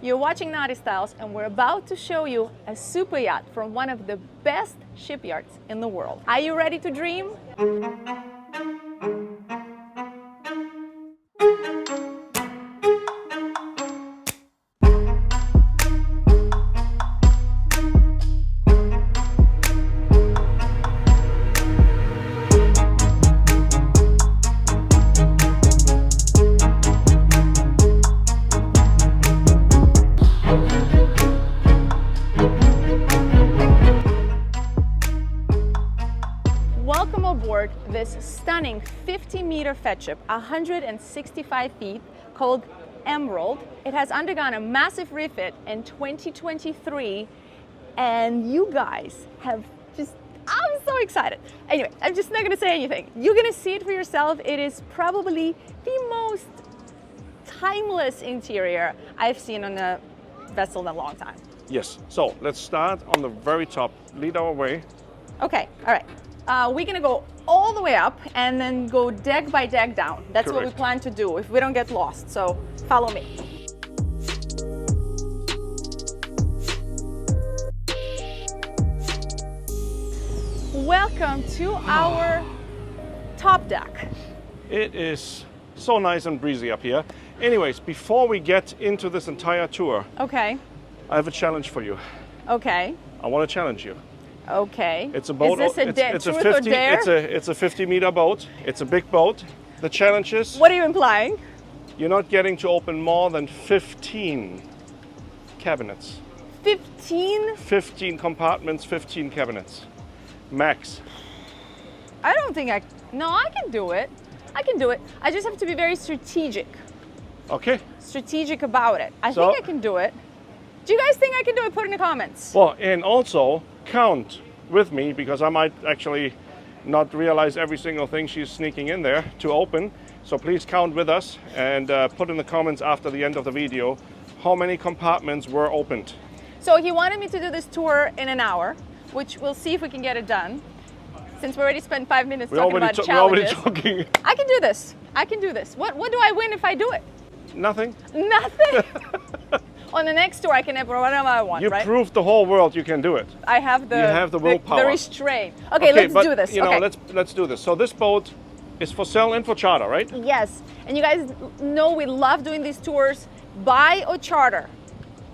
You're watching NautiStyles, and we're about to show you a super yacht from one of the best shipyards in the world. Are you ready to dream? Welcome aboard this stunning 50-meter Feadship, 165 feet, called Emerald. It has undergone a massive refit in 2023, and you guys have I'm so excited. Anyway, I'm just not gonna say anything. You're gonna see it for yourself. It is probably the most timeless interior I've seen on a vessel in a long time. Yes, so let's start on the very top. Lead our way. Okay, all right. We're gonna go all the way up and then go deck by deck down. That's Correct. what we plan to do if we don't get lost, so follow me. Welcome to our top deck. It is so nice and breezy up here. Anyways, before we get into this entire tour, Okay, I have a challenge for you. okay, I want to challenge you. okay. It's a boat. Is this a it's a truth or 50. dare? It's a 50-meter boat. It's a big boat. The challenge is What are you implying? you're not getting to open more than 15 cabinets. 15? 15 compartments, 15 cabinets, max. I don't think no, I can do it. I can do it. I just have to be very strategic Okay. about it. I So- think I can do it. Do you guys think I can do it? Put in the comments. Well, and also count with me, because I might actually not realize every single thing she's sneaking in there to open. So please count with us and put in the comments after the end of the video how many compartments were opened. So he wanted me to do this tour in an hour, which we'll see if we can get it done. Since we already spent 5 minutes talking about We're already challenges. talking. I can do this. I can do this. What do I win if I do it? Nothing. Nothing. On the next tour, I can have whatever I want, You right? proved the whole world you can do it. I have the You have the willpower. the restraint. Okay, let's but, do this. You know, Okay. let's do this. So this boat is for sale and for charter, right? Yes, and you guys know we love doing these tours, buy or charter.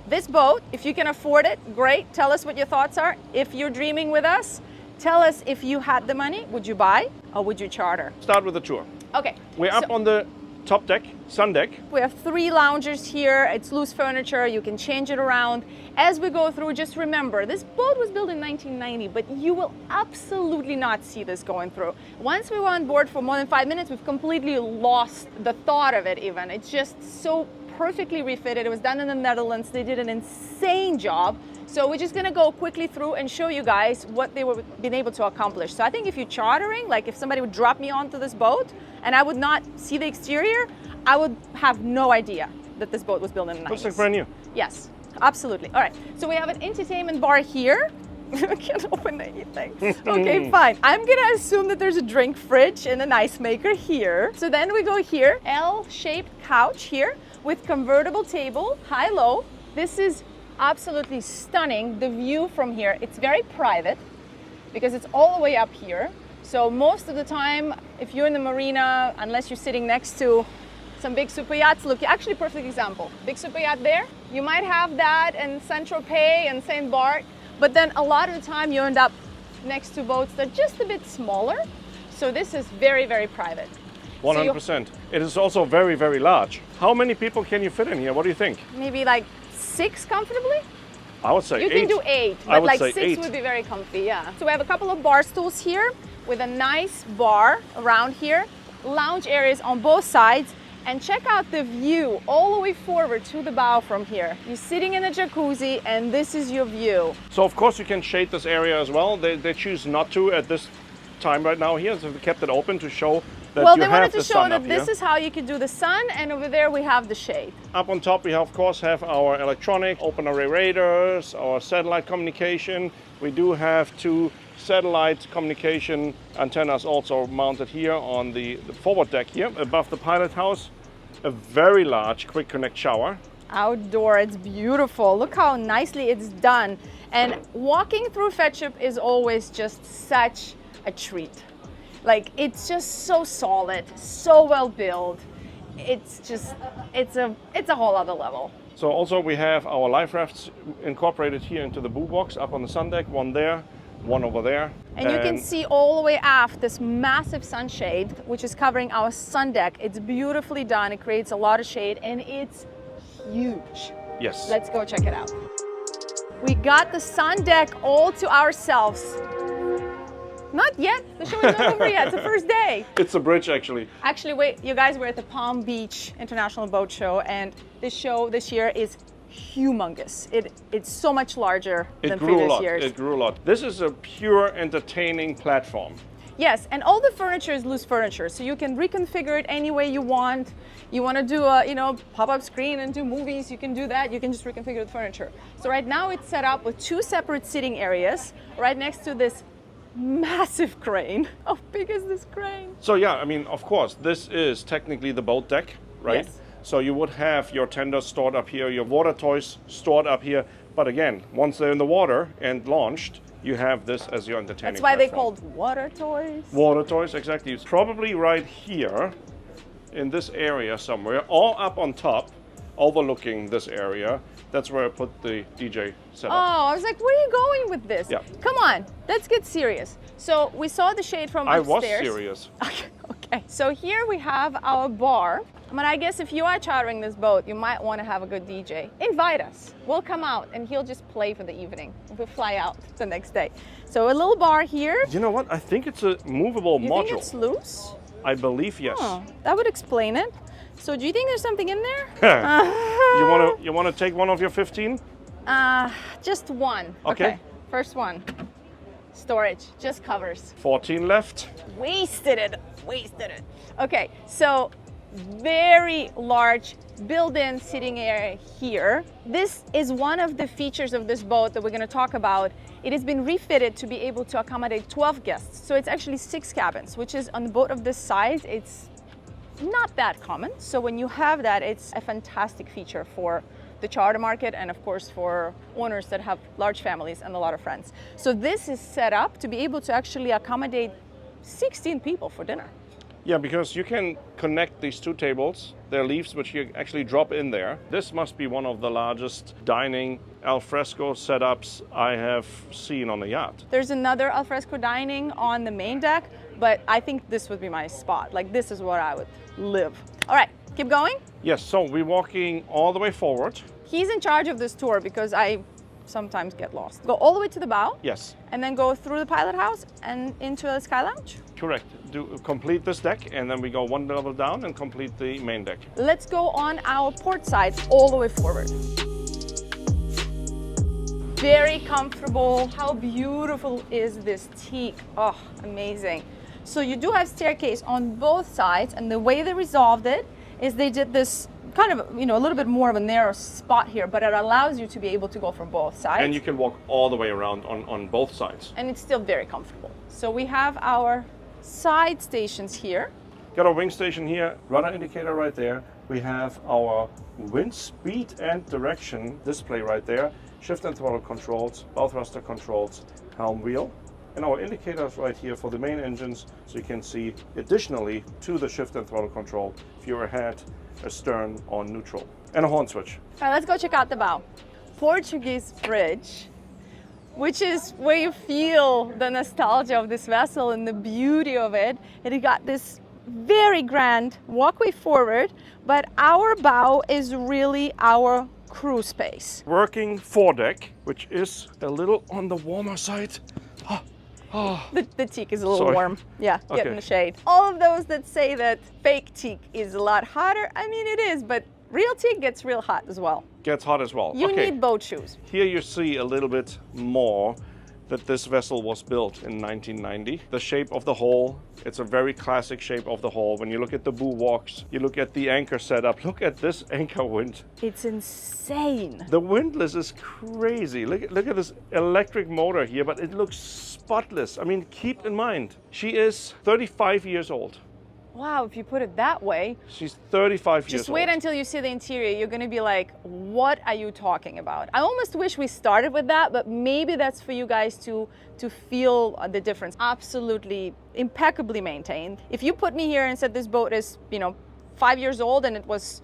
This boat, if you can afford it, great. Tell us what your thoughts are. If you're dreaming with us, tell us if you had the money, would you buy or would you charter? Start with the tour. Okay. We're up on the top deck, sun deck. We have 3 loungers here. It's loose furniture. You can change it around. As we go through, just remember, this boat was built in 1990, but you will absolutely not see this going through. Once we were on board for more than 5 minutes, we've completely lost the thought of it even. It's just so perfectly refitted. It was done in the Netherlands. They did an insane job. So we're just gonna go quickly through and show you guys what they were been able to accomplish. So I think if you're chartering, like if somebody would drop me onto this boat and I would not see the exterior, I would have no idea that this boat was built in the 90s. Looks like brand new. Yes, absolutely. All right, so we have an entertainment bar here. I can't open anything. Okay, fine. I'm gonna assume that there's a drink fridge and an ice maker here. So then we go here, L-shaped couch here with convertible table, high-low. This is absolutely stunning. The view from here, it's very private because it's all the way up here. So most of the time, if you're in the marina, unless you're sitting next to some big super yachts, look, actually perfect example. Big super yacht there, you might have that in Saint-Tropez and St. Bart, but then a lot of the time you end up next to boats that are just a bit smaller. So this is very, very private. 100%. It is also very, very large. How many people can you fit in here? What do you think? Maybe like 6 comfortably? I would say You 8. can do 8, I but would like say 6 8. would be very comfy, yeah. So we have a couple of bar stools here with a nice bar around here, lounge areas on both sides, and check out the view all the way forward to the bow from here. You're sitting in a jacuzzi and this is your view. So of course you can shade this area as well. They choose not to at this time right now here, so they kept it open to show that Well, you they wanted have to the show sun that up this here. is how you could do the sun, and over there we have the shade. Up on top we of course have our electronic open array radars, our satellite communication. We do have 2 satellite communication antennas also mounted here on the forward deck here. Above the pilot house, a very large quick connect shower. outdoor. It's beautiful. Look how nicely it's done. And walking through Feadship is always just such a treat. Like, it's just so solid, so well built. It's just, it's a whole other level. So also we have our life rafts incorporated here into the boo box up on the sun deck, one there, one over there. And you can see all the way aft this massive sunshade, which is covering our sun deck. It's beautifully done. It creates a lot of shade and it's huge. Yes. Let's go check it out. We got the sun deck all to ourselves. Not yet. The show is not over yet. It's the first day. It's a bridge, actually. Actually, wait. You guys were at the Palm Beach International Boat Show, and this show this year is humongous. It's so much larger than previous years. It grew a lot. This is a pure entertaining platform. Yes, and all the furniture is loose furniture, so you can reconfigure it any way you want. You want to do a pop-up screen and do movies, you can do that. You can just reconfigure the furniture. So right now it's set up with 2 separate sitting areas right next to this massive crane. How big is this crane? So yeah, I mean, of course, this is technically the boat deck, right? Yes. So you would have your tenders stored up here, your water toys stored up here. But again, once they're in the water and launched, you have this as your entertaining That's why platform. they called water toys. Water toys, exactly. It's probably right here in this area somewhere, or up on top, overlooking this area. That's where I put the DJ setup. Oh, I was like, where are you going with this? Yeah. Come on, let's get serious. So we saw the shade from I upstairs. was serious. Okay, so here we have our bar. I mean, I guess if you are chartering this boat, you might want to have a good DJ. Invite us. We'll come out and he'll just play for the evening. We'll fly out the next day. So a little bar here. You know what? I think it's a movable You module. think it's loose? I believe yes. Oh, that would explain it. So do you think there's something in there? You want to take one of your 15? Just one. Okay. First one. Storage, just covers. 14 left. Wasted it. Okay, so very large built-in sitting area here. This is one of the features of this boat that we're going to talk about. It has been refitted to be able to accommodate 12 guests. So it's actually 6 cabins, which is on a boat of this size, it's not that common. So when you have that, it's a fantastic feature for the charter market and of course for owners that have large families and a lot of friends. So this is set up to be able to actually accommodate 16 people for dinner. Yeah, because you can connect these 2 tables. They're leaves which you actually drop in there. This must be one of the largest dining alfresco setups I have seen on a yacht. There's another alfresco dining on the main deck, but I think this would be my spot. Like, this is where I would live. All right, keep going. Yes, so we're walking all the way forward. He's in charge of this tour because I sometimes get lost. Go all the way to the bow. Yes. And then go through the pilot house and into the sky lounge. Correct. Complete this deck and then we go 1 level down and complete the main deck. Let's go on our port side all the way forward. Very comfortable. How beautiful is this teak? Oh, amazing. So you do have staircase on both sides, and the way they resolved it is they did this kind of, a little bit more of a narrow spot here, but it allows you to be able to go from both sides. And you can walk all the way around on both sides. And it's still very comfortable. So we have our side stations here. Got our wing station here, rudder indicator right there. We have our wind speed and direction display right there. Shift and throttle controls, bow thruster controls, helm wheel. And our indicators right here for the main engines, so you can see additionally to the shift and throttle control if you're ahead, astern, or neutral. And a horn switch. All right, let's go check out the bow. Portuguese bridge, which is where you feel the nostalgia of this vessel and the beauty of it. And it got this very grand walkway forward, but our bow is really our crew space. Working foredeck, which is a little on the warmer side. The teak is a little warm. Yeah, Okay. get in the shade. All of those that say that fake teak is a lot hotter, I mean it is, but real teak gets real hot as well. Gets hot as well. You Okay. need boat shoes. Here you see a little bit more that this vessel was built in 1990. The shape of the hull, it's a very classic shape of the hull. When you look at the boo walks, you look at the anchor setup, look at this anchor wind. It's insane. The windlass is crazy. Look at this electric motor here, but it looks spotless. I mean, keep in mind, she is 35 years old. wow, if you put it that way. She's 35 years Just wait old. until you see the interior. You're gonna be like, what are you talking about? I almost wish we started with that, but maybe that's for you guys to feel the difference. Absolutely impeccably maintained. If you put me here and said this boat is, 5 years old and it was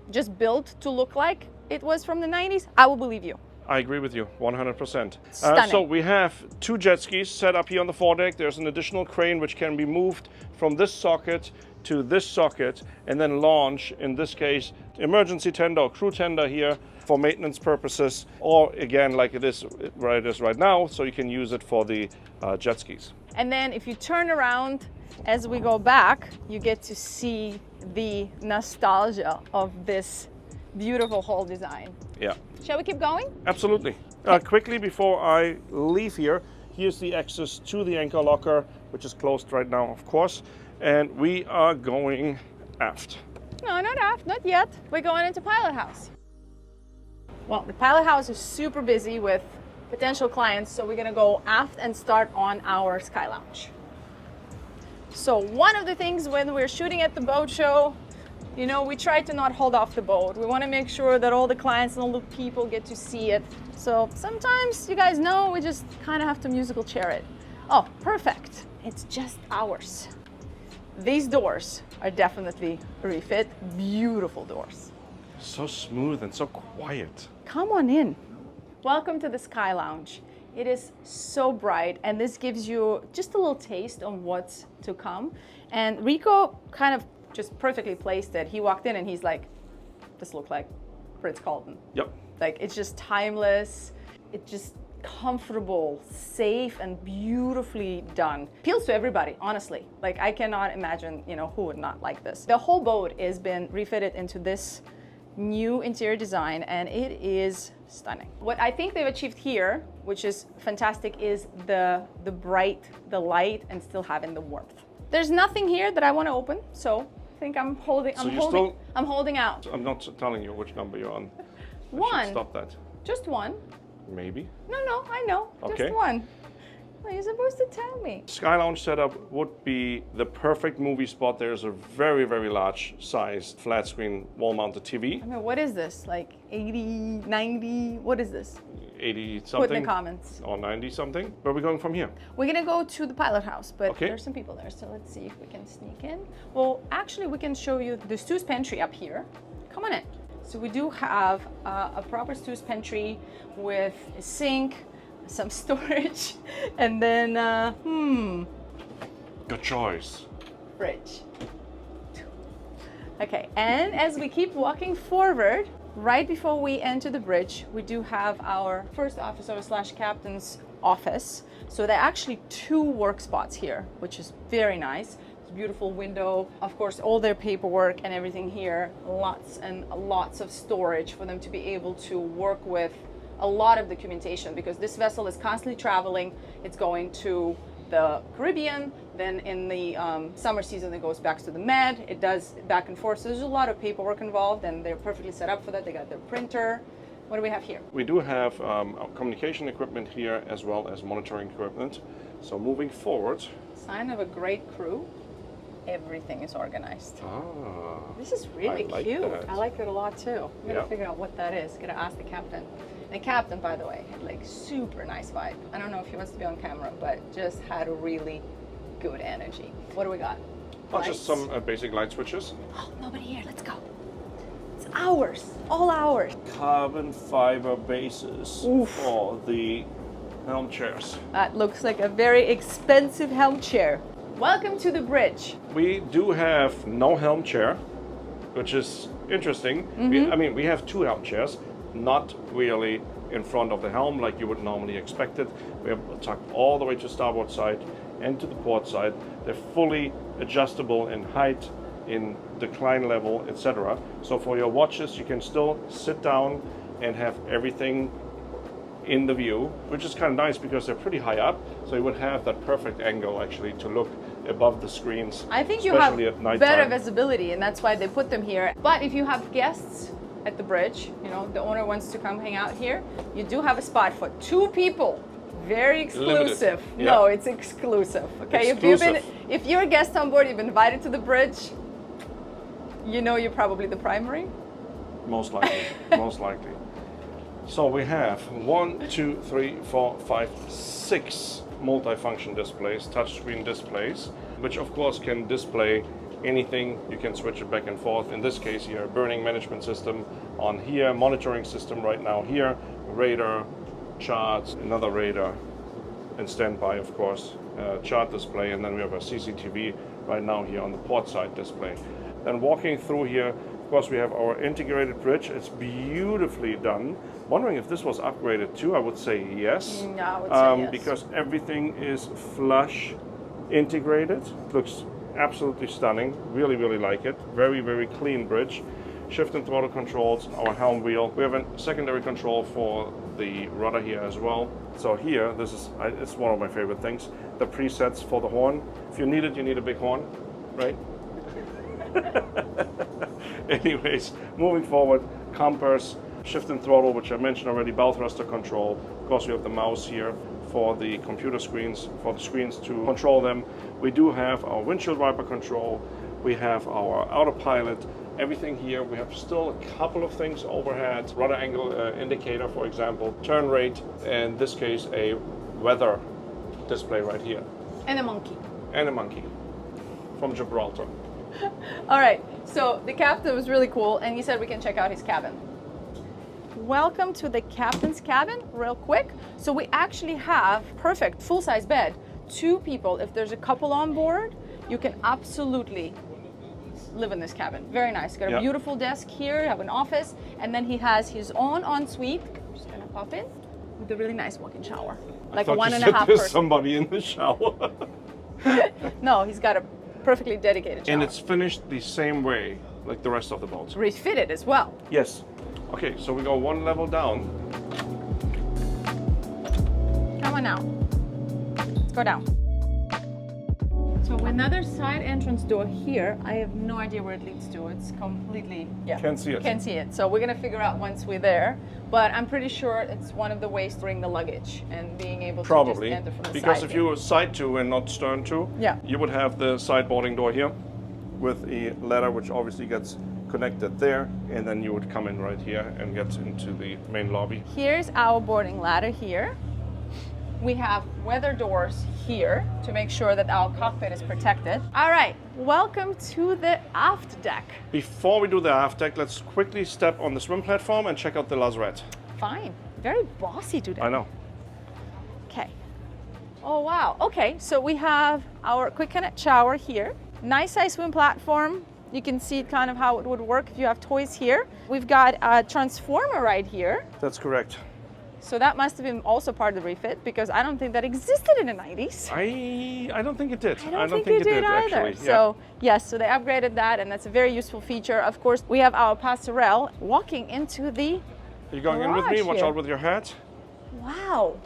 just built to look like it was from the 90s, I will believe you. I agree with you 100%. Stunning. So we have 2 jet skis set up here on the foredeck. There's an additional crane which can be moved from this socket to this socket and then launch, in this case, emergency tender or crew tender here for maintenance purposes, or again, like it is right now, so you can use it for the jet skis. And then if you turn around as we go back, you get to see the nostalgia of this beautiful hull design. Yeah. Shall we keep going? Absolutely. Quickly before I leave here, here's the access to the anchor locker, which is closed right now, of course, and we are going aft. No, not aft, not yet. We're going into pilot house. Well, the pilot house is super busy with potential clients, so we're gonna go aft and start on our sky lounge. So one of the things when we're shooting at the boat show, we try to not hold off the boat. We want to make sure that all the clients and all the people get to see it. So sometimes, you guys know, we just kind of have to musical chair it. Oh, perfect. It's just ours. These doors are definitely refit. Beautiful doors. So smooth and so quiet. Come on in. Welcome to the Sky Lounge. It is so bright, and this gives you just a little taste on what's to come. And Rico kind of just perfectly placed it. He walked in and he's like, this looks like Ritz-Carlton. Yep. Like, it's just timeless. It's just comfortable, safe, and beautifully done. Appeals to everybody, honestly. Like, I cannot imagine, who would not like this. The whole boat has been refitted into this new interior design, and it is stunning. What I think they've achieved here, which is fantastic, is the light, and still having the warmth. There's nothing here that I want to open, so I think I'm holding out. I'm not telling you which number you're on. One. I should stop that. Just one. Maybe. No, I know. Okay. Just one. Well, you're supposed to tell me. Sky Lounge setup would be the perfect movie spot. There's a very, very large sized flat screen wall mounted TV. I mean, what is this? Like 80, 90? What is this? 80 something. Put in the comments. Or 90 something. Where are we going from here? We're gonna go to the pilot house, but Okay. there's some people there, so let's see if we can sneak in. Well, actually, we can show you the Stu's pantry up here. Come on in. So we do have a proper Stu's pantry with a sink, some storage, and then, Good choice. fridge. Okay, and as we keep walking forward, right before we enter the bridge, we do have our first officer / captain's office. So there are actually 2 work spots here, which is very nice. It's a beautiful window. Of course, all their paperwork and everything here. Lots and lots of storage for them to be able to work with a lot of documentation, because this vessel is constantly traveling. It's going to the Caribbean, then in the summer season it goes back to the Med. It does back and forth, so there's a lot of paperwork involved, and they're perfectly set up for that. They got their printer. What do we have here? We do have communication equipment here as well as monitoring equipment. So moving forward. Sign of a great crew. Everything is organized. Ah, This is really I like cute. that. I like it a lot too. I'm gonna Yeah. figure out what that is. Gonna ask the captain. The captain, by the way, had like super nice vibe. I don't know if he wants to be on camera, but just had a really good energy. What do we got? oh, just some basic light switches. Oh, nobody here. Let's go. It's ours. All ours. Carbon fiber bases Oof. for the helm chairs. That looks like a very expensive helm chair. Welcome to the bridge. We do have no helm chair, which is interesting. We have 2 helm chairs, not really in front of the helm like you would normally expect it. We have tucked all the way to starboard side and to the port side. They're fully adjustable in height, in decline level, etc. So for your watches, you can still sit down and have everything in the view, which is kind of nice because they're pretty high up, so you would have that perfect angle actually to look above the screens. I think you have especially at nighttime. better visibility, and that's why they put them here. But if you have guests at the bridge, the owner wants to come hang out here, you do have a spot for 2 people. Very exclusive. Limited. No, Yeah. it's exclusive. Okay, Exclusive. if you're a guest on board, you've been invited to the bridge, you know you're probably the primary. Most likely. Most likely. So we have 1, 2, 3, 4, 5, 6 multifunction displays, touchscreen displays, which of course can display anything. You can switch it back and forth. In this case here, burning management system on here, monitoring system right now here, radar, charts, another radar, and standby of course, chart display, and then we have a CCTV right now here on the port side display. Then walking through here, of course we have our integrated bridge. It's beautifully done. Wondering if this was upgraded too. I would say yes. No, I would say yes. Because everything is flush integrated. Looks absolutely stunning. Really, really like it. Very, very clean bridge. Shift and throttle controls, our helm wheel. We have a secondary control for the rudder here as well. So here, this is it's one of my favorite things. The presets for the horn. If you need it, you need a big horn, right? Anyways, moving forward, compass, shift and throttle, which I mentioned already, bow thruster control. Of course, we have the mouse here for the computer screens, for the screens to control them. We do have our windshield wiper control. We have our autopilot. Everything here. We have still a couple of things overhead. Rudder angle indicator, for example. Turn rate, in this case, a weather display right here. And a monkey. And a monkey from Gibraltar. All right, so the captain was really cool, and he said we can check out his cabin. Welcome to the captain's cabin, real quick. So we actually have perfect full-size bed. 2 people. If there's a couple on board, you can absolutely live in this cabin. Very nice. Got a beautiful desk here, have an office, and then he has his own ensuite. I'm just gonna pop in with a really nice walk-in shower. Like a 1.5 There's person. somebody in the shower. No, he's got a perfectly dedicated shower. And it's finished the same way like the rest of the boats. Refitted as well. Yes. Okay, so we go 1 level down. Come on now. Let's go down. So another side entrance door here. I have no idea where it leads to. It's completely, Can't see it. Can't see it. So we're gonna figure out once we're there. But I'm pretty sure it's one of the ways to bring the luggage and being able to just enter from the because side. if you were side to and not stern to, Yeah. you would have the side boarding door here with a ladder which obviously gets connected there, and then you would come in right here and get into the main lobby. Here's our boarding ladder here. We have weather doors here to make sure that our cockpit is protected. All right, welcome to the aft deck. Before we do the aft deck, let's quickly step on the swim platform and check out the lazarette. Fine, very bossy today. I know. Okay. Oh wow, okay, so we have our quick connect shower here. Nice size swim platform. You can see kind of how it would work if you have toys here. We've got a transformer right here. That's correct. So that must have been also part of the refit because I don't think that existed in the 90s. I don't think it did. I don't think it did either. Actually. So yes, so they upgraded that, and that's a very useful feature. Of course, we have our passerelle walking into the Are you going in with me? garage Watch here. out with your hat. Wow.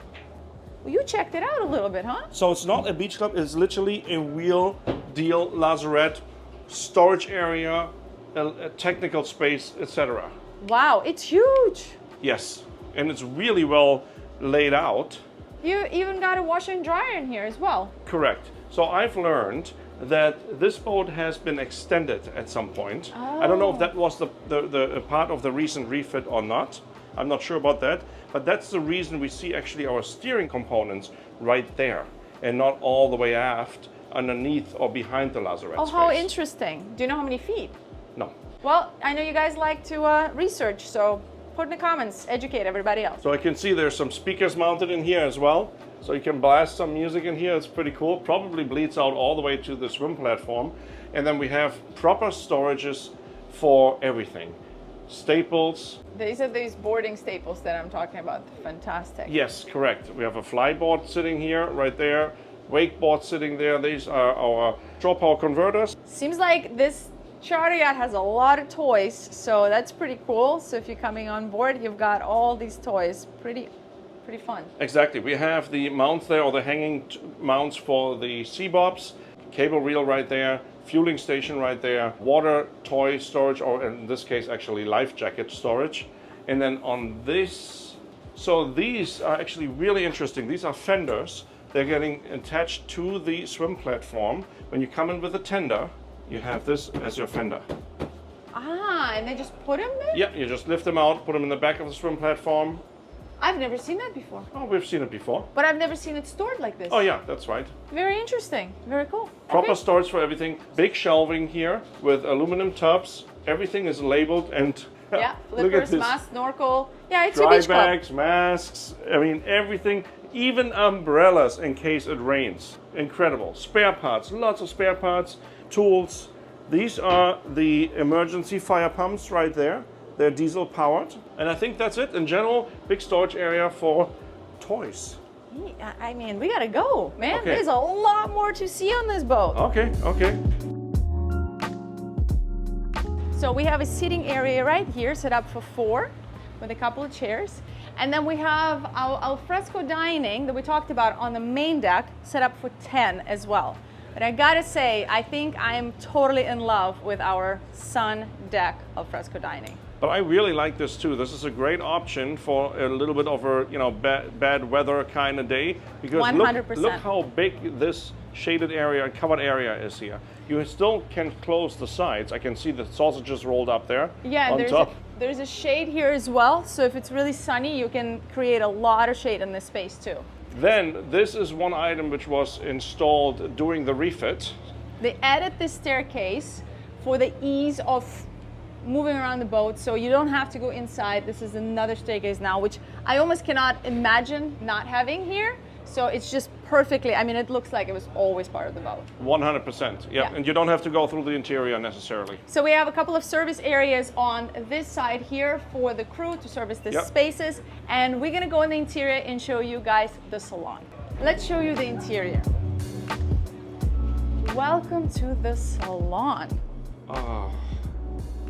Well, you checked it out a little bit, huh? So it's not a beach club, it's literally a wheel deal lazarette, storage area, a technical space, etc. Wow, it's huge. Yes, and it's really well laid out. You even got a washer and dryer in here as well. Correct. So I've learned that this boat has been extended at some point. I don't know if that was the part of the recent refit or not. I'm not sure about that, but that's the reason we see actually our steering components right there and not all the way aft underneath or behind the lazarette Oh, space. how interesting. Do you know how many feet? No. Well, I know you guys like to research, so put in the comments, educate everybody else. So I can see there's some speakers mounted in here as well. So you can blast some music in here. It's pretty cool. Probably bleeds out all the way to the swim platform. And then we have proper storages for everything. Staples. These are these boarding staples that I'm talking about. Fantastic. Yes, correct. We have a flyboard sitting here, right there. Wakeboard sitting there. These are our shore power converters. Seems like this charter yacht has a lot of toys, so that's pretty cool. So if you're coming on board, you've got all these toys. Pretty fun. Exactly. We have the mounts there, or the hanging mounts for the sea bobs. Cable reel right there. Fueling station right there. Water toy storage, or in this case actually life jacket storage. And then on this So these are actually really interesting. These are fenders. They're getting attached to the swim platform. When you come in with a tender, you have this as your fender. Ah, and they just put them there? Yeah, you just lift them out, put them in the back of the swim platform. I've never seen that before. Oh, we've seen it before. But I've never seen it stored like this. Oh yeah, that's right. Very interesting. Very cool. Proper Okay. storage for everything. Big shelving here with aluminum tubs. Everything is labeled and Yeah, look at flippers, this. mask, snorkel. Yeah, it's a Dry beach club. bags, masks, I mean everything, even umbrellas in case it rains. Incredible. Spare parts, lots of spare parts, tools. These are the emergency fire pumps right there. They're diesel powered. And I think that's it. In general, big storage area for toys. I mean, we gotta go, man. Okay. There's a lot more to see on this boat. Okay, okay. So we have a seating area right here set up for 4 with a couple of chairs. And then we have our alfresco dining that we talked about on the main deck set up for 10 as well. But I gotta say, I think I am totally in love with our sun deck alfresco dining. But I really like this too. This is a great option for a little bit of a, you know, bad weather kind of day. Because 100%. look how big this shaded area, covered area is here. You still can close the sides. I can see the sausages rolled up there Yeah, on and top. there's a shade here as well. So if it's really sunny, you can create a lot of shade in this space too. Then this is one item which was installed during the refit. They added this staircase for the ease of moving around the boat, so you don't have to go inside. This is another staircase now, which I almost cannot imagine not having here. So it's just perfectly, I mean, it looks like it was always part of the boat. 100%. Yeah, Yeah. and you don't have to go through the interior necessarily. So we have a couple of service areas on this side here for the crew to service the Yep. spaces. And we're gonna go in the interior and show you guys the salon. Let's show you the interior. Welcome to the salon. Oh,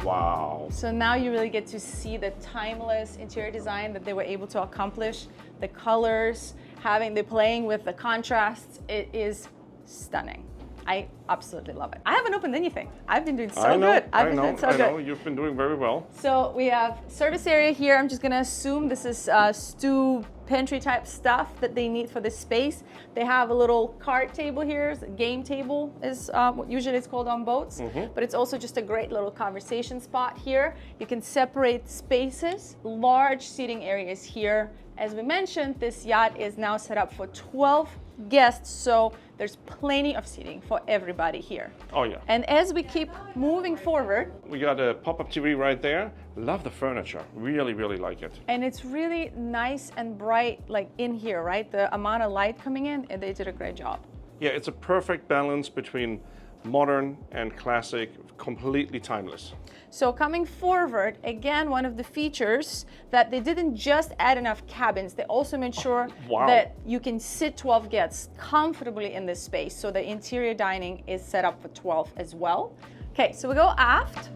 wow. So now you really get to see the timeless interior design that they were able to accomplish. The colors, the playing with the contrasts, it is stunning. I absolutely love it. I haven't opened anything. I've been doing so I know, good. I've I been know, doing so I know. good. You've been doing very well. So we have service area here. I'm just gonna assume this is stew pantry type stuff that they need for this space. They have a little card table here. Game table is what usually it's called on boats, but it's also just a great little conversation spot here. You can separate spaces, large seating areas here. As we mentioned, this yacht is now set up for 12 guests, so there's plenty of seating for everybody here. Oh yeah. And as we keep moving forward, We got a pop-up TV right there. Love the furniture. Really, really like it. and it's really nice and bright, like in here, right? The amount of light coming in, and they did a great job. Yeah, it's a perfect balance between modern and classic, completely timeless. So coming forward, again, one of the features that they didn't just add enough cabins, they also made sure wow. that you can sit 12 guests comfortably in this space. So the interior dining is set up for 12 as well. Okay, so we go aft,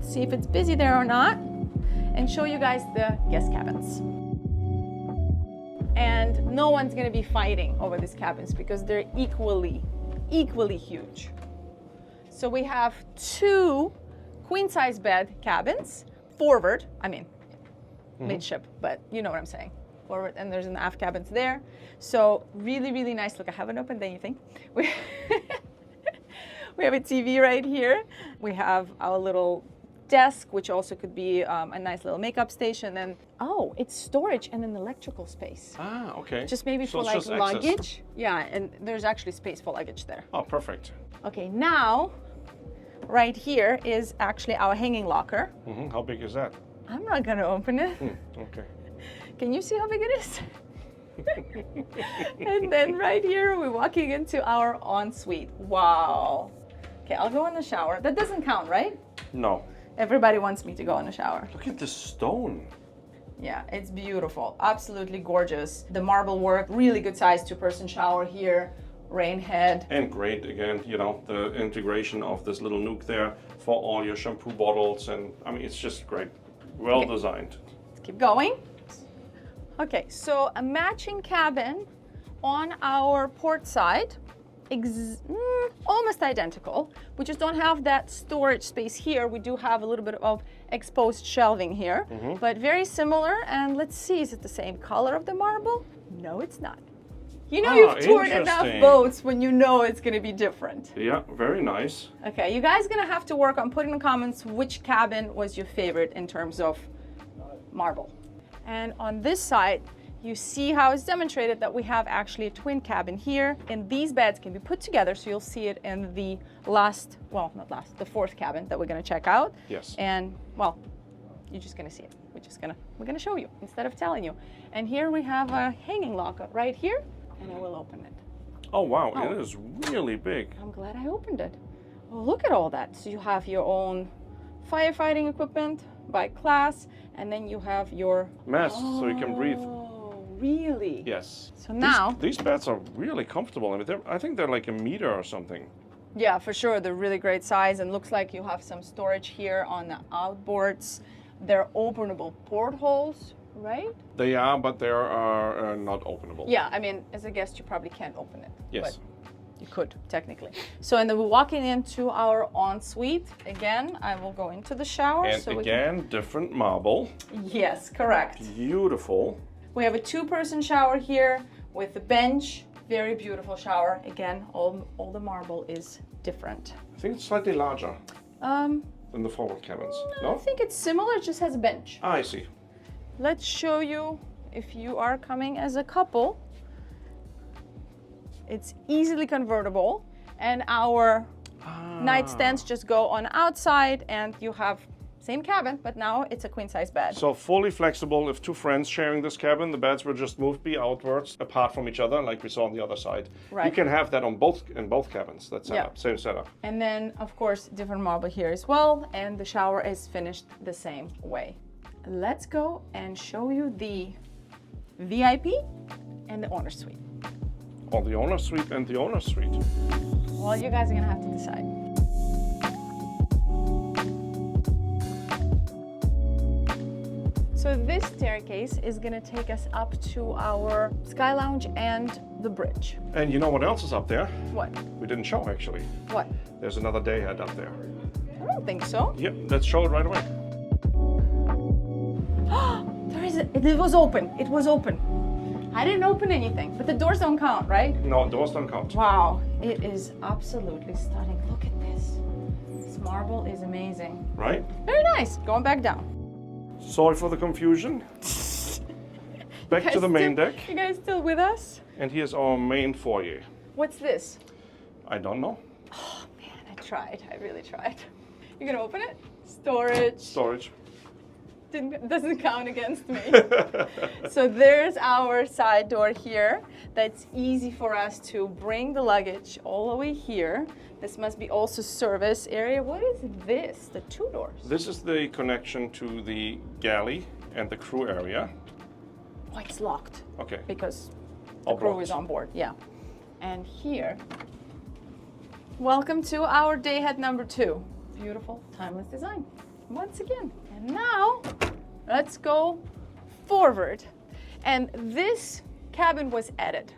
see if it's busy there or not, and show you guys the guest cabins. And no one's gonna be fighting over these cabins because they're equally huge. So we have 2 queen size bed cabins, forward, midship, but you know what I'm saying. Forward, and there's an aft cabins there. So really, really nice. Look, I haven't opened anything. We have a TV right here. We have our little desk, which also could be a nice little makeup station. And oh, it's storage and an electrical space. Ah, okay. Just maybe So for it's like just access. luggage. Yeah, and there's actually space for luggage there. Oh, perfect. Okay, now, right here is actually our hanging locker. How big is that? I'm not gonna open it. Okay. Can you see how big it is? And then right here, we're walking into our ensuite. Wow. Okay, I'll go in the shower. That doesn't count, right? No. Everybody wants me to go in the shower. Look at this stone. Yeah, it's beautiful. Absolutely gorgeous. The marble work, really good size 2-person shower here. Rain head. And great, again, you know, the integration of this little nook there for all your shampoo bottles. And I mean, it's just great. Well designed. Let's keep going. Okay, so a matching cabin on our port side almost identical. We just don't have that storage space here. We do have a little bit of exposed shelving here, but very similar. And let's see, is it the same color of the marble? No, it's not. You know, you've toured enough boats when you know it's going to be different. Yeah, very nice. Okay, you guys going to have to work on putting in the comments which cabin was your favorite in terms of marble. And on this side, you see how it's demonstrated that we have actually a twin cabin here, and these beds can be put together, so you'll see it in the the fourth cabin that we're going to check out. Yes. And well, you're just going to see it. We're going to show you instead of telling you. And here we have a hanging lock right here, and I will open it. Oh wow, it is really big. I'm glad I opened it. Well, look at all that. So you have your own firefighting equipment by class, and then you have your mast, so you can breathe. Oh, really? Yes. So now these beds are really comfortable. I mean, I think they're like a meter or something. Yeah, for sure. They're really great size, and looks like you have some storage here on the outboards. They're openable portholes, right? They are, but they are not openable. Yeah, I mean, as a guest, you probably can't open it. Yes. But you could, technically. So, and then we're walking into our ensuite. Again, I will go into the shower. And so again, different marble. Yes, correct. Beautiful. We have a two-person shower here with a bench. Very beautiful shower. Again, all the marble is different. I think it's slightly larger than the forward cabins. No? I think it's similar, it just has a bench. Ah, I see. Let's show you if you are coming as a couple. It's easily convertible, and our nightstands just go on outside, and you have same cabin, but now it's a queen size bed. So fully flexible. If two friends sharing this cabin, the beds will just move outwards, apart from each other, like we saw on the other side. Right. You can have that on both cabins. That setup, same setup. And then, of course, different marble here as well, and the shower is finished the same way. Let's go and show you the VIP and the owner suite. Or the owner suite and the owner suite. Well, you guys are gonna have to decide. So this staircase is gonna take us up to our sky lounge and the bridge. And you know what else is up there? What? We didn't show actually. What? There's another day head up there. I don't think so. Yep, let's show it right away. It was open. It was open. I didn't open anything, but the doors don't count, right? No, doors don't count. Wow, it is absolutely stunning. Look at this. This marble is amazing. Right? Very nice. Going back down. Sorry for the confusion. Back to the main deck. You guys still with us? And here's our main foyer. What's this? I don't know. Oh man, I tried. I really tried. You gonna open it? Storage. Storage. Doesn't count against me. So there's our side door here. That's easy for us to bring the luggage all the way here. This must be also service area. What is this? The two doors. This is the connection to the galley and the crew area. Oh, it's locked. Okay. Because the All crew blocked. is on board. Yeah. And here, welcome to our day head number 2. Beautiful, timeless design. Once again. And now, let's go forward. And this cabin was added.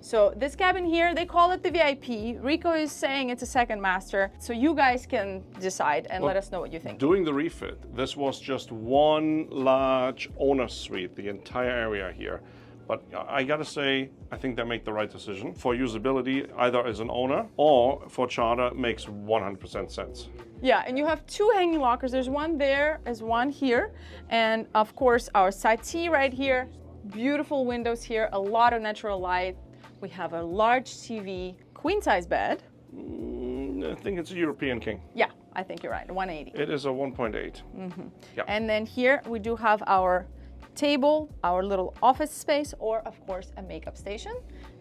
So this cabin here, they call it the VIP. Rico is saying it's a second master. So you guys can decide and let us know what you think. Doing the refit, this was just one large owner suite, the entire area here. But I gotta say, I think they make the right decision. For usability, either as an owner or for charter, makes 100% sense. Yeah, and you have 2 hanging lockers. There's one there, there's one here. And of course, our settee right here. Beautiful windows here, a lot of natural light. We have a large TV, queen size bed. I think it's a European king. Yeah, I think you're right, 180. It is a 1.8. Yeah. And then here we do have our table, our little office space, or of course a makeup station.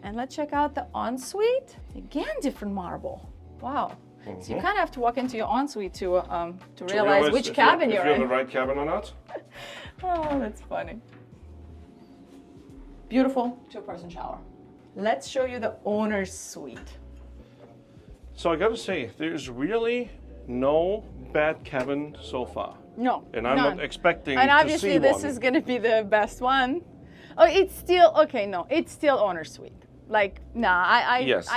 And let's check out the ensuite. Again, different marble. Wow. So you kind of have to walk into your ensuite to realize which cabin you're in. If you're in the right cabin or not. Oh, that's funny. Beautiful 2-person shower. Let's show you the owner's suite. So I gotta say, there's really no bad cabin so far. No, And I'm none. not expecting And to obviously see this one. is going to be the best one. Oh, it's still, okay, no, it's still owner's suite. Like, nah, Yes.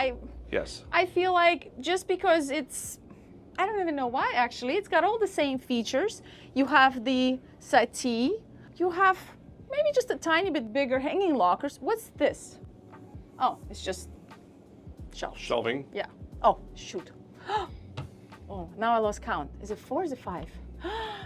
Yes. I feel like just because it's, I don't even know why actually, it's got all the same features. You have the settee, you have maybe just a tiny bit bigger hanging lockers. What's this? Oh, it's just shelves. Shelving. Yeah. Oh, shoot. Oh, now I lost count. Is it 4 or is it 5?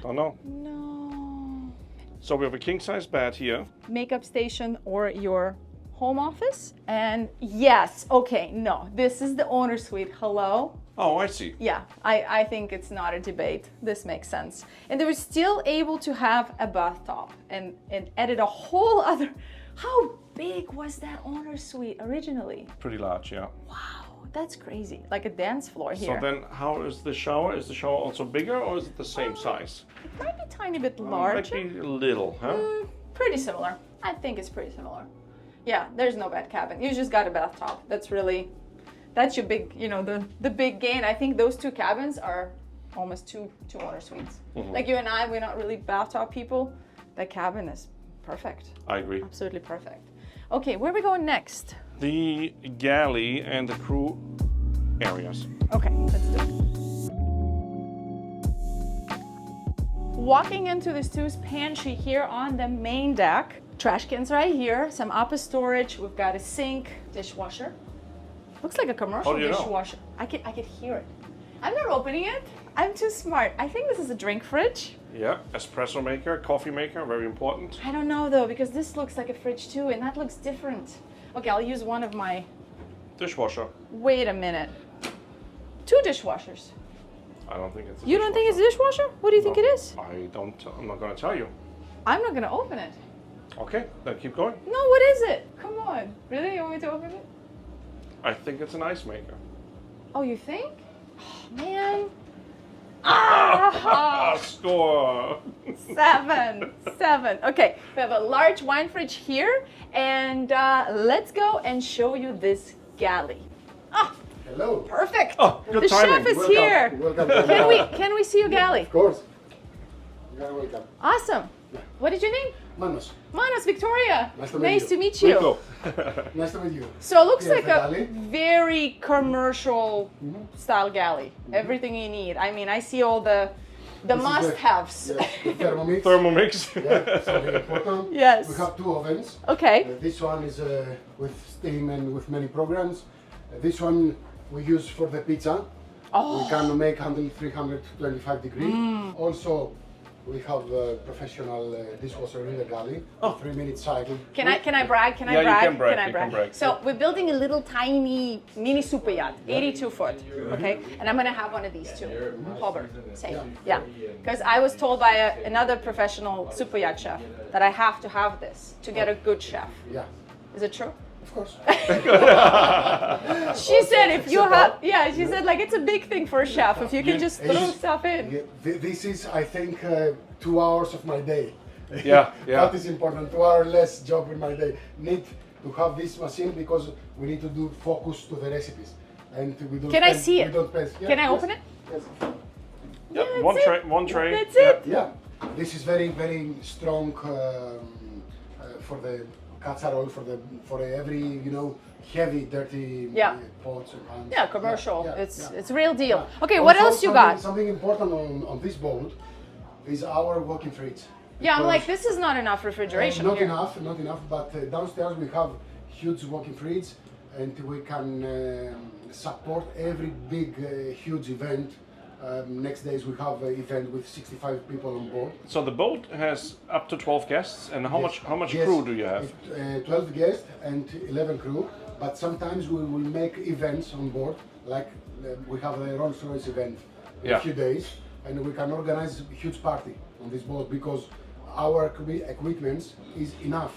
Don't know. No. So we have a king size bed here. Makeup station or your home office. And yes, okay, no, this is the owner suite. Hello? Oh, I see. Yeah, I think it's not a debate. This makes sense. And they were still able to have a bathtub and added a whole other, how big was that owner suite originally? Pretty large, yeah. Wow, that's crazy. Like a dance floor here. So then how is the shower? Is the shower also bigger or is it the same size? It might be a tiny bit larger. Might be a little, huh? Pretty similar. I think it's pretty similar. Yeah, there's no bed cabin. You just got a bathtub. That's your big, you know, the big gain. I think those two cabins are almost two owner suites. Like you and I, we're not really bathtub people. That cabin is perfect. I agree. Absolutely perfect. Okay, where are we going next? The galley and the crew areas. Okay, let's do it. Walking into this two's pantry here on the main deck. Trash cans right here, some upper storage. We've got a sink, dishwasher. Looks like a commercial dishwasher. I could hear it. I'm not opening it. I'm too smart. I think this is a drink fridge. Yeah, espresso maker, coffee maker, very important. I don't know though, because this looks like a fridge too, and that looks different. Okay, I'll use one of my... Dishwasher. Wait a minute. 2 dishwashers. I don't think it's a You don't think it's a dishwasher? What do you think it is? I'm not going to tell you. I'm not gonna open it. Okay, then keep going. No, what is it? Come on. Really? You want me to open it? I think it's an ice maker. Oh, you think? Oh, man. Score! 7. Okay, we have a large wine fridge here, and let's go and show you this galley. Ah, hello. perfect. Oh, good the timing. chef is Welcome. here. Welcome. Can we see your galley? Of course. You are welcome. Awesome. What did you name? Manos. Manos, Victoria. Nice to meet you. to meet you. Rico. Nice to meet you. So it looks Here's like the a galley. very commercial style galley. Everything you need. I mean, I see all the This is must-haves. Yes, the Thermomix. Thermomix. Yeah, something important. Yes. We have 2 ovens. Okay. This one is with steam and with many programs. This one we use for the pizza. Oh. We can make handle 325 degrees. Also, we have a professional dishwasher in the galley. 3-minute cycle. Can I brag? Can I Yeah, you brag? can brag, Can I you brag? can brag. So we're building a little tiny mini super yacht, 82 foot. Okay, and I'm gonna have one of these too. Hover, safe. Yeah, because I was told by another professional super yacht chef that I have to have this to get a good chef. Yeah, Is it true? of course. She said if you have, yeah, she said like it's a big thing for a chef if you can just throw This- stuff in. Yeah, this is, I think, 2 hours of my day. Yeah, yeah. That is important. 2 hours less job in my day. Need to have this machine because we need to do focus to the recipes, and we don't. Can I spend- see we it? don't spend- yeah, Can I yes, open it? Yes. Yep, that's one it. tray, one tray. That's Yeah. it. Yeah, this is very, very strong for the casserole, for every heavy, dirty Yeah. pots and pans. Yeah, commercial. Yeah, it's yeah. it's real deal. Yeah. Okay, what Also, else you something- got? Something important on this boat is our walking fridge. Yeah, I'm like, Because- this is not enough refrigeration not here. not enough. But downstairs we have huge walking fridge, and we can support every big, huge event. Next days we have an event with 65 people on board. So the boat has up to 12 guests, and how much Yes, crew do you have? 12 guests and 11 crew. But sometimes we will make events on board, like we have the Rolls-Royce event in Yeah. a few days, and we can organize a huge party on this boat because our equipment is enough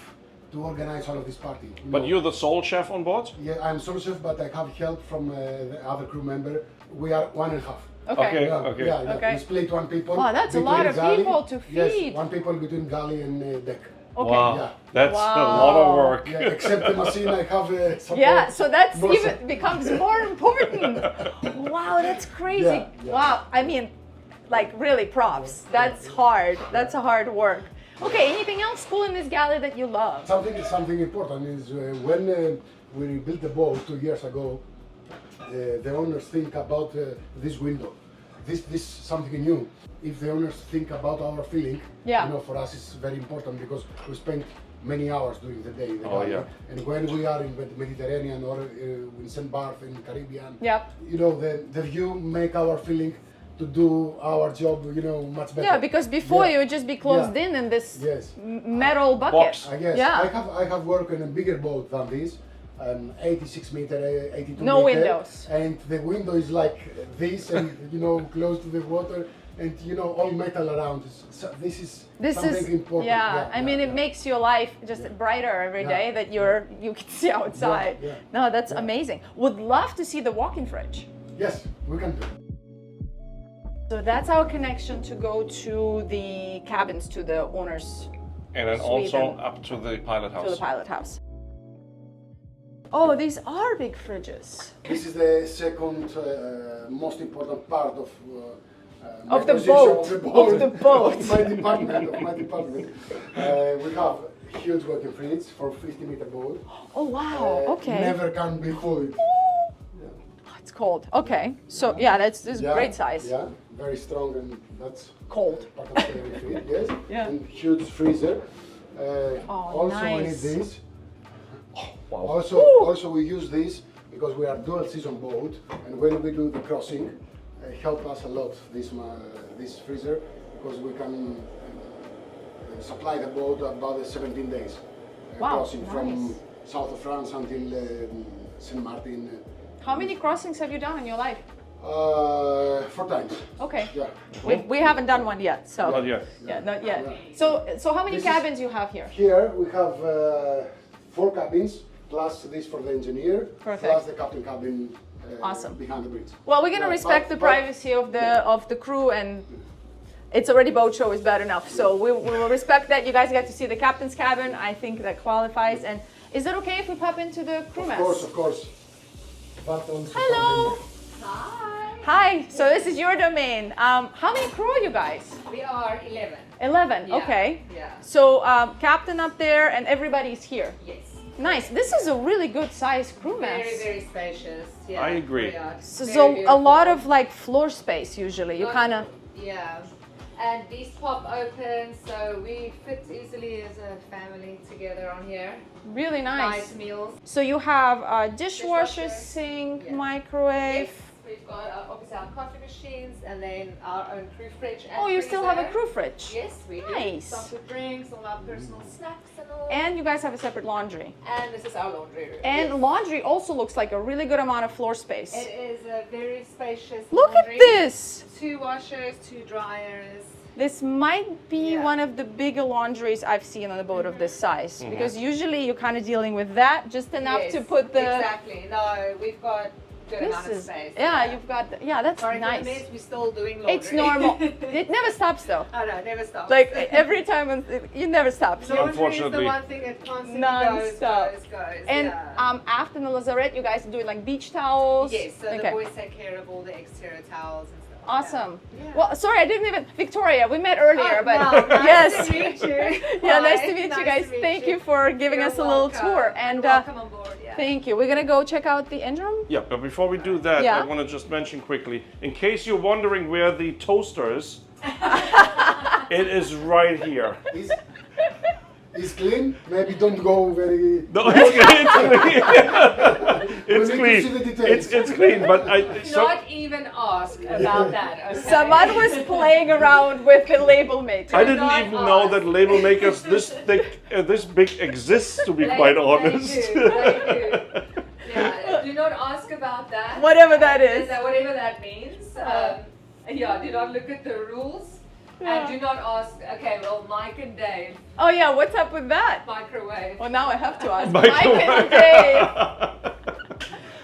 to organize all of this party. But you're the sole chef on board? Yeah, I'm sole chef, but I have help from the other crew member. We are 1.5. Okay. Yeah, Okay. yeah. Okay. We split 1 people. Wow, that's a between lot of galley- people to Yes, feed. 1 people between galley and deck. Okay. Wow, Yeah. that's a lot of work. Yeah, except the machine, I have support. Yeah, so that's More even becomes more important. Wow, that's crazy. Yeah, yeah. Wow, I mean, like really props. That's hard. That's a hard work. Okay, anything else cool in this galley that you love? Something important is when we built the boat 2 years ago, the owners think about this window. This something new. If the owners think about our feeling, Yeah. you know, for us it's very important because we spend many hours during the day. In the Oh, garden. yeah. And when we are in the Mediterranean or in St. Barth in Caribbean, Yep. you know, the view make our feeling to do our job, you know, much better. Yeah, because before Yeah. you would just be closed Yeah. in this Yes. metal bucket. Box. I guess. Yeah. I have worked on a bigger boat than this, 86 meter, 82 No meter, windows. and the window is like this, and you know, close to the water, and you know, all metal around. So this is something important. Yeah, I mean, it makes your life just brighter every day that you can see outside. Yeah. No, that's Yeah. amazing. Would love to see the walk-in fridge. Yes, we can do. So that's our connection to go to the cabins, to the owners, And then Sweet also and- up to the pilot to house. the pilot house. Oh, these are big fridges. This is the second most important part of my Of the position, boat, of the boat. of my department. We have huge working fridge for 50-meter boat. Oh, wow, okay. Never can be full. Oh, it's cold. Okay, so yeah, that's Yeah, great size. Yeah, very strong, and that's Cold. part of the refit, yes. Yeah. And huge freezer. Oh, also we need nice. this. Wow. Also we use this because we are dual season boat, and when we do the crossing, help us a lot this freezer, because we can supply the boat about 17 days. Wow, Crossing from nice. south of France until Saint Martin. How many crossings have you done in your life? 4 times. Okay. Yeah. We haven't done one yet, so. Not yet. Yeah, not yet. Yeah. So how many This is- cabins you have here? Here we have 4 cabins, plus this for the engineer, Perfect. plus the captain cabin Awesome. behind the bridge. Well, we're gonna Yeah, respect the but- privacy of the crew, and it's already boat show is bad enough. So we will respect that. You guys get to see the captain's cabin. I think that qualifies. And is it okay if we pop into the crew mess? Of course. Buttons. Hello. Hi. Hi. So this is your domain. How many crew are you guys? We are 11. 11. Yeah, Okay. Yeah. So captain up there, and everybody's here. Yes. Nice. This is a really good size crew mess. Very, very spacious. Yeah. I agree. we are. So, Very so a beautiful. lot of like floor space usually. You Lot- kind of. Yeah. And these pop open, so we fit easily as a family together on here. Really nice. Nice meals. So you have a dishwasher, Dishwasher, sink, yeah. microwave. Yes, we've got obviously our coffee machines and then our own crew fridge. And Oh, you still have a freezer. crew fridge. Yes, we do. Nice. Some with drinks, all our personal snacks and all. And you guys have a separate laundry. And this is our laundry room. And Yes. laundry also looks like a really good amount of floor space. It is a very spacious Look at laundry. this. 2 washers, 2 dryers. This might be Yeah. one of the bigger laundries I've seen on a boat of this size. Because usually you're kind of dealing with that, just enough Yes, to put the. Exactly. No, we've got good This amount of is. space. Yeah, you've got. Yeah, that's Sorry for the nice. mess, we're still doing laundry. It's normal. It never stops though. Oh no, never stops. Like every time, you never stop. laundry is Unfortunately. the one thing that constantly Non-stop. goes. And yeah. after the lazarette, you guys are doing like beach towels. Yes, so the Okay. boys take care of all the exterior towels and stuff. Awesome. Yeah. Well, sorry, I didn't even. Victoria, we met earlier, Oh, but wow, nice yes. to meet you. Yeah, nice Hi, to meet you nice guys. to meet Thank you. you for giving You're us a little welcome. tour. And welcome on board. Yeah. thank you. We're gonna go check out the engine room. Yeah, but before we do that, Yeah. I want to just mention quickly, in case you're wondering where the toaster is, it is right here. It's clean. Maybe don't go very. No, it's We need to clean. see the details. It's clean, but Not even ask about that. Okay? Someone was playing around with the label maker. I didn't not even know ask. that label makers this thick, this big exists. To be quite honest. They do. Yeah, do not ask about that. Whatever that is. Whatever that means. Yeah, do not look at the rules. And do not ask, okay, well, Mike and Dave, Oh yeah, what's up with that? microwave. Well, now I have to ask. Mike and Dave.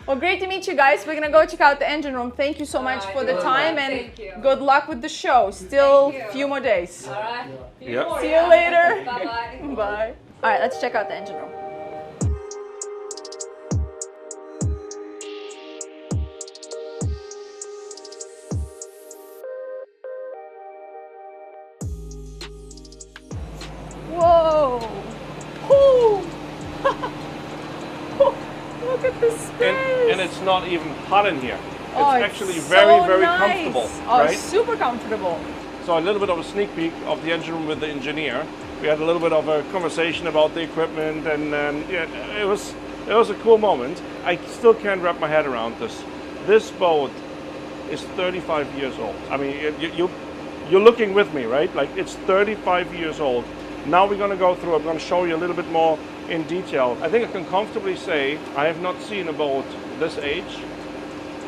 Well, great to meet you guys. We're gonna go check out the engine room. Thank you so much Alright, for the you're time, welcome. and Thank you. good luck with the show. Still Thank you. few more days. All right. Yeah. See you later. Bye-bye. Bye. All right, let's check out the engine room. Whoa! Ooh. Look at this and it's not even hot in here. Oh, It's actually very, so very nice. comfortable, Oh, right? super comfortable. So a little bit of a sneak peek of the engine room with the engineer. We had a little bit of a conversation about the equipment, and yeah, it was a cool moment. I still can't wrap my head around this. This boat is 35 years old. I mean, you're looking with me, right? Like, it's 35 years old. Now we're going to go through. I'm going to show you a little bit more in detail. I think I can comfortably say I have not seen a boat this age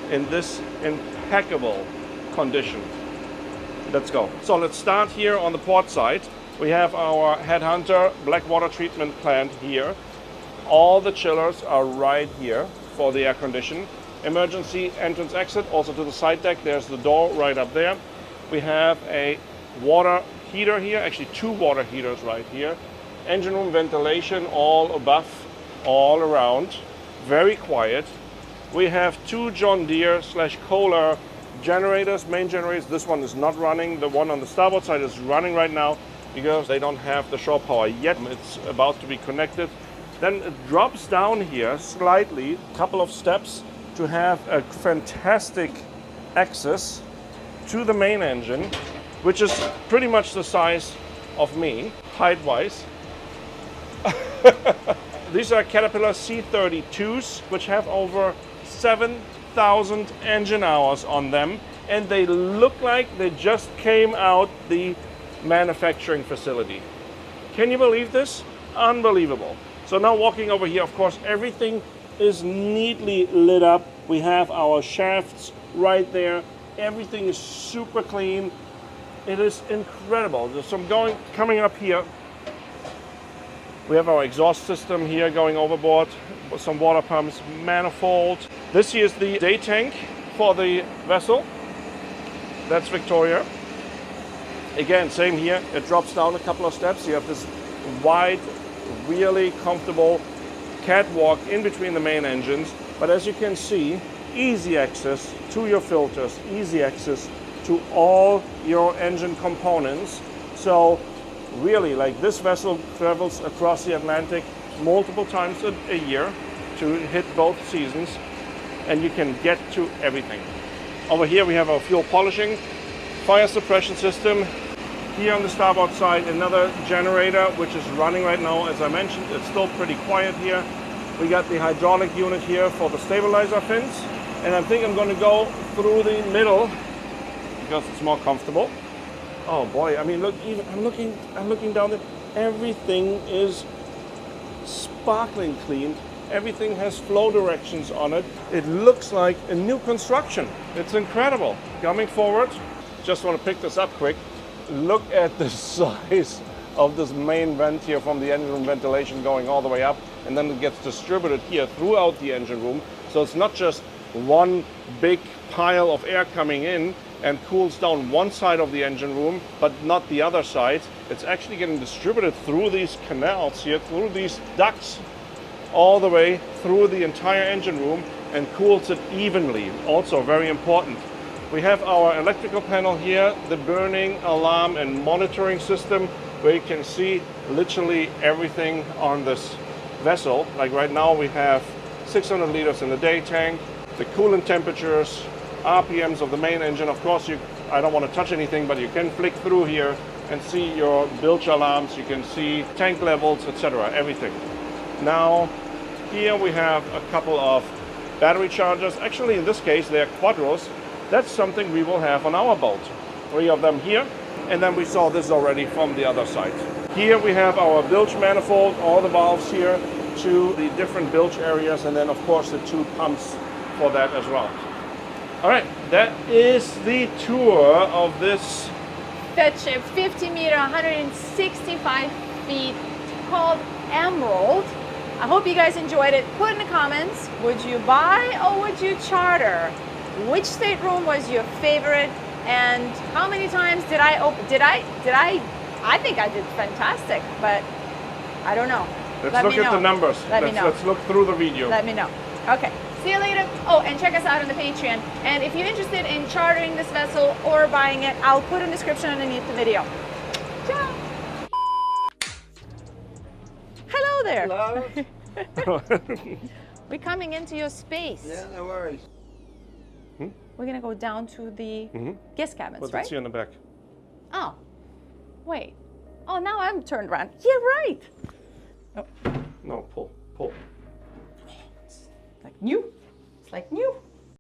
in this impeccable condition. Let's go. So let's start here on the port side. We have our Headhunter black water treatment plant here. All the chillers are right here for the air condition. Emergency entrance exit, also to the side deck. There's the door right up there. We have a water heater here, actually 2 water heaters right here. Engine room ventilation all above, all around. Very quiet. We have 2 John Deere / Kohler generators, main generators. This one is not running. The one on the starboard side is running right now because they don't have the shore power yet. It's about to be connected. Then it drops down here slightly, a couple of steps, to have a fantastic access to the main engine, which is pretty much the size of me, height-wise. These are Caterpillar C32s, which have over 7,000 engine hours on them, and they look like they just came out the manufacturing facility. Can you believe this? Unbelievable. So now walking over here, of course, everything is neatly lit up. We have our shafts right there. Everything is super clean. It is incredible. There's some coming up here. We have our exhaust system here going overboard, some water pumps, manifold. This here is the day tank for the vessel. That's Victoria. Again, same here. It drops down a couple of steps. You have this wide, really comfortable catwalk in between the main engines. But as you can see, easy access to your filters, easy access to all your engine components. So really, like, this vessel travels across the Atlantic multiple times a year to hit both seasons, and you can get to everything. Over here we have our fuel polishing, fire suppression system. Here on the starboard side, another generator which is running right now. As I mentioned, it's still pretty quiet here. We got the hydraulic unit here for the stabilizer fins, and I think I'm going to go through the middle because it's more comfortable. Oh boy, I mean, look, even I'm looking down there. Everything is sparkling clean. Everything has flow directions on it. It looks like a new construction. It's incredible. Coming forward, just want to pick this up quick. Look at the size of this main vent here from the engine room ventilation going all the way up, and then it gets distributed here throughout the engine room. So it's not just one big pile of air coming in and cools down one side of the engine room, but not the other side. It's actually getting distributed through these canals here, through these ducts, all the way through the entire engine room, and cools it evenly. Also very important. We have our electrical panel here, the burning alarm and monitoring system, where you can see literally everything on this vessel. Like right now we have 600 liters in the day tank, the coolant temperatures, RPMs of the main engine. Of course, I don't want to touch anything, but you can flick through here and see your bilge alarms. You can see tank levels, etc., everything. Now, here we have a couple of battery chargers. Actually, in this case, they're quadros. That's something we will have on our boat. 3 of them here, and then we saw this already from the other side. Here we have our bilge manifold, all the valves here to the different bilge areas, and then of course the 2 pumps for that as well. All right, that is the tour of this Feadship, 50 meter, 165 feet, called Emerald. I hope you guys enjoyed it. Put in the comments, would you buy or would you charter? Which stateroom was your favorite, and how many times did I open? I think I did fantastic, but I don't know. Let's look at the numbers. Let me know. Let's look through the video. Let me know. Okay. See you later. Oh, and check us out on the Patreon. And if you're interested in chartering this vessel or buying it, I'll put a description underneath the video. Ciao. Hello there. Hello. We're coming into your space. Yeah, no worries. We're gonna go down to the guest cabins, But right? it's here in the back. Oh, wait. Oh, now I'm turned around. Yeah, right. Oh, No, pull. it's like new. It's like new.